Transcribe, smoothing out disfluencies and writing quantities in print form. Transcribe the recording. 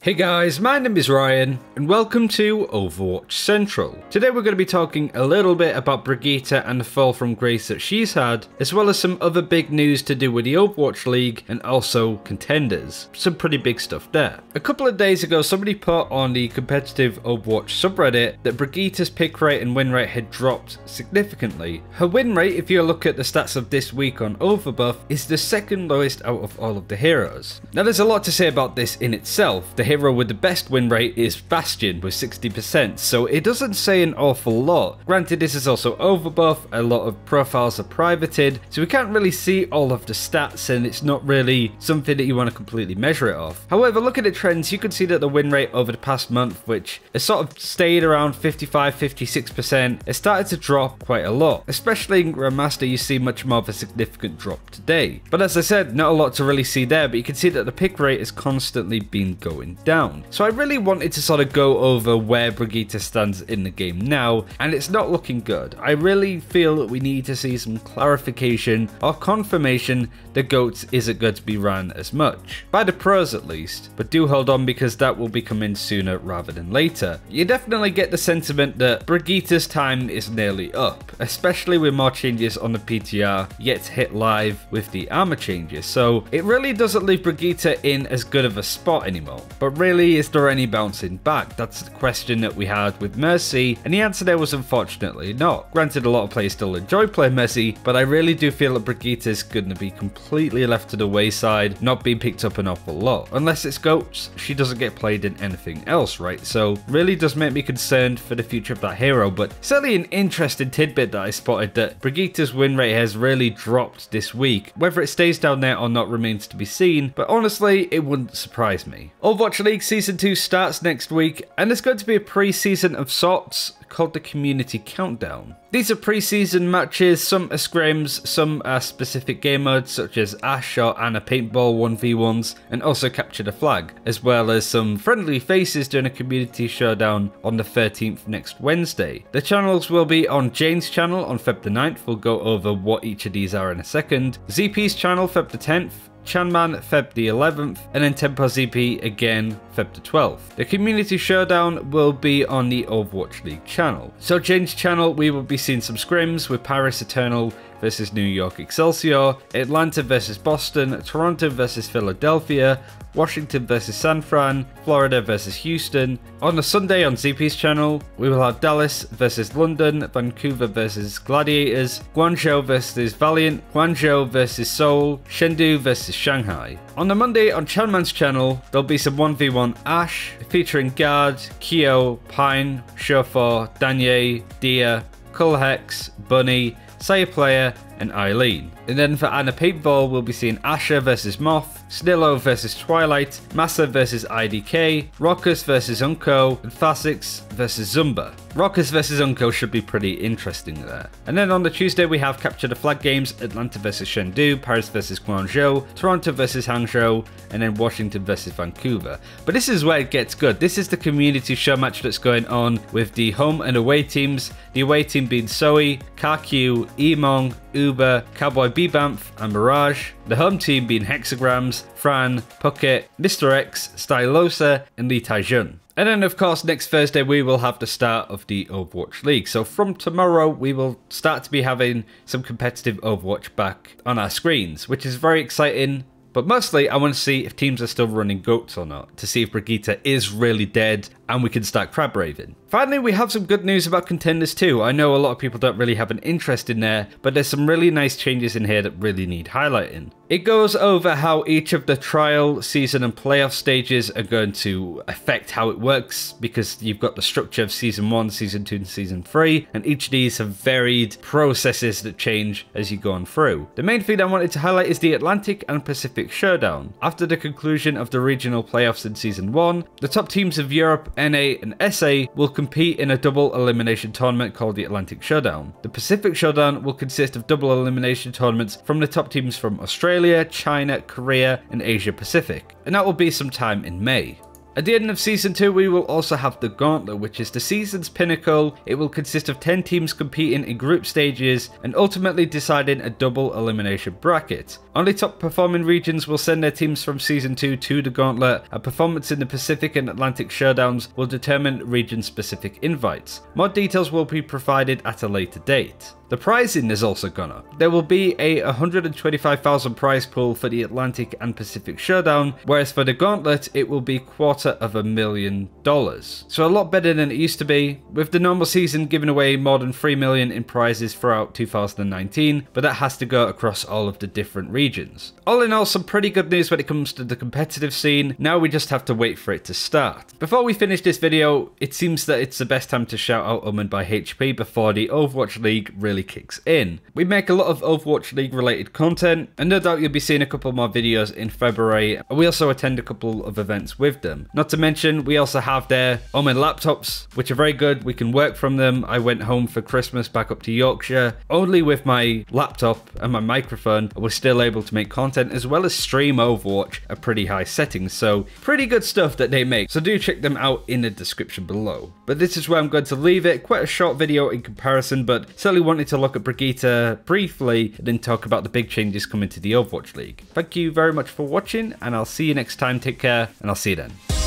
Hey guys, my name is Ryan and welcome to Overwatch Central. Today we're going to be talking a little bit about Brigitte and the fall from grace that she's had, as well as some other big news to do with the Overwatch League and also Contenders. Some pretty big stuff there. A couple of days ago somebody put on the competitive Overwatch subreddit that Brigitte's pick rate and win rate had dropped significantly. Her win rate, if you look at the stats of this week on Overbuff, is the second lowest out of all of the heroes. Now there's a lot to say about this in itself. The hero with the best win rate is Bastion with 60%, so it doesn't say an awful lot. Granted, this is also Overbuff, a lot of profiles are privated, so we can't really see all of the stats and it's not really something that you want to completely measure it off. However, looking at trends, you can see that the win rate over the past month, which has sort of stayed around 55-56%, has started to drop quite a lot. Especially in Grandmaster, you see much more of a significant drop today. But as I said, not a lot to really see there, but you can see that the pick rate has constantly been going down. So I really wanted to sort of go over where Brigitte stands in the game now, and it's not looking good. I really feel that we need to see some clarification or confirmation that GOATS isn't going to be ran as much. By the pros at least, but do hold on because that will be coming sooner rather than later. You definitely get the sentiment that Brigitte's time is nearly up, especially with more changes on the PTR yet to hit live with the armor changes, so it really doesn't leave Brigitte in as good of a spot anymore. But really, is there any bouncing back? That's the question that we had with Mercy, and the answer there was unfortunately not. Granted, a lot of players still enjoy playing Mercy, but I really do feel that Brigitte is going to be completely left to the wayside, not being picked up an awful lot. Unless it's GOATS, she doesn't get played in anything else, right? So really does make me concerned for the future of that hero, but certainly an interesting tidbit that I spotted that Brigitte's win rate has really dropped this week. Whether it stays down there or not remains to be seen, but honestly, it wouldn't surprise me. Overwatch League Season 2 starts next week, and there's going to be a pre-season of sorts called the Community Countdown. These are pre-season matches, some are scrims, some are specific game modes such as Ash or Anna Paintball 1v1s, and also Capture the Flag, as well as some friendly faces during a community showdown on the 13th next Wednesday. The channels will be on Jane's channel on Feb the 9th, we'll go over what each of these are in a second, ZP's channel Feb the 10th, Chanman Feb the 11th, and then Tempo ZP again Feb the 12th. The Community Showdown will be on the Overwatch League channel. So Jane's channel, we will be seeing some scrims with Paris Eternal versus New York Excelsior, Atlanta versus Boston, Toronto versus Philadelphia, Washington versus San Fran, Florida versus Houston. On a Sunday on ZP's channel, we will have Dallas versus London, Vancouver versus Gladiators, Guangzhou versus Valiant, Guangzhou versus Seoul, Chengdu versus Shanghai. On the Monday on Chanman's channel, there'll be some 1v1 Ash featuring Guard, Kyo, Pine, Shofor, Danye, Dia, Kulhex, Bunny, Saya Player, and Eileen. And then for Anna Paintball, we'll be seeing Asher versus Moth, Snillo versus Twilight, Massa versus IDK, Rockus versus Unko, and Fasix versus Zumba. Rockus versus Unko should be pretty interesting there. And then on the Tuesday, we have Capture the Flag games, Atlanta versus Chengdu, Paris versus Guangzhou, Toronto versus Hangzhou, and then Washington versus Vancouver. But this is where it gets good. This is the community show match that's going on with the home and away teams. The away team being Zoe, KQ, Emong, Uber, Cowboy Bebamf, and Mirage. The home team being Hexagrams, Fran, Puckett, Mr. X, Stylosa, and Li Taijun. And then of course next Thursday we will have the start of the Overwatch League. So from tomorrow we will start to be having some competitive Overwatch back on our screens, which is very exciting. But mostly I want to see if teams are still running GOATS or not, to see if Brigitte is really dead and we can start crab raving. Finally, we have some good news about Contenders too. I know a lot of people don't really have an interest in there, but there's some really nice changes in here that really need highlighting. It goes over how each of the trial, season and playoff stages are going to affect how it works, because you've got the structure of Season 1, Season 2 and Season 3, and each of these have varied processes that change as you go on through. The main thing I wanted to highlight is the Atlantic and Pacific Showdown. After the conclusion of the regional playoffs in Season 1, the top teams of Europe, NA and SA will compete in a double elimination tournament called the Atlantic Showdown. The Pacific Showdown will consist of double elimination tournaments from the top teams from Australia, China, Korea and Asia Pacific, and that will be sometime in May. At the end of Season 2, we will also have the Gauntlet, which is the season's pinnacle. It will consist of 10 teams competing in group stages and ultimately deciding a double elimination bracket. Only top performing regions will send their teams from Season 2 to the Gauntlet, and performance in the Pacific and Atlantic showdowns will determine region-specific invites. More details will be provided at a later date. The pricing is also gone up. There will be a 125,000 prize pool for the Atlantic and Pacific showdown, whereas for the Gauntlet it will be $250,000. So a lot better than it used to be, with the normal season giving away more than 3 million in prizes throughout 2019, but that has to go across all of the different regions. All in all, some pretty good news when it comes to the competitive scene. Now we just have to wait for it to start. Before we finish this video, it seems that it's the best time to shout out Omened by HP before the Overwatch League really kicks in. We make a lot of Overwatch League related content, and no doubt you'll be seeing a couple more videos in February, and we also attend a couple of events with them. Not to mention, we also have their Omen laptops, which are very good. We can work from them. I went home for Christmas back up to Yorkshire, only with my laptop and my microphone. I was still able to make content as well as stream Overwatch at pretty high settings, so pretty good stuff that they make. So do check them out in the description below. But this is where I'm going to leave it. Quite a short video in comparison, but certainly wanted to look at Brigitte briefly and then talk about the big changes coming to the Overwatch League. Thank you very much for watching, and I'll see you next time. Take care, and I'll see you then.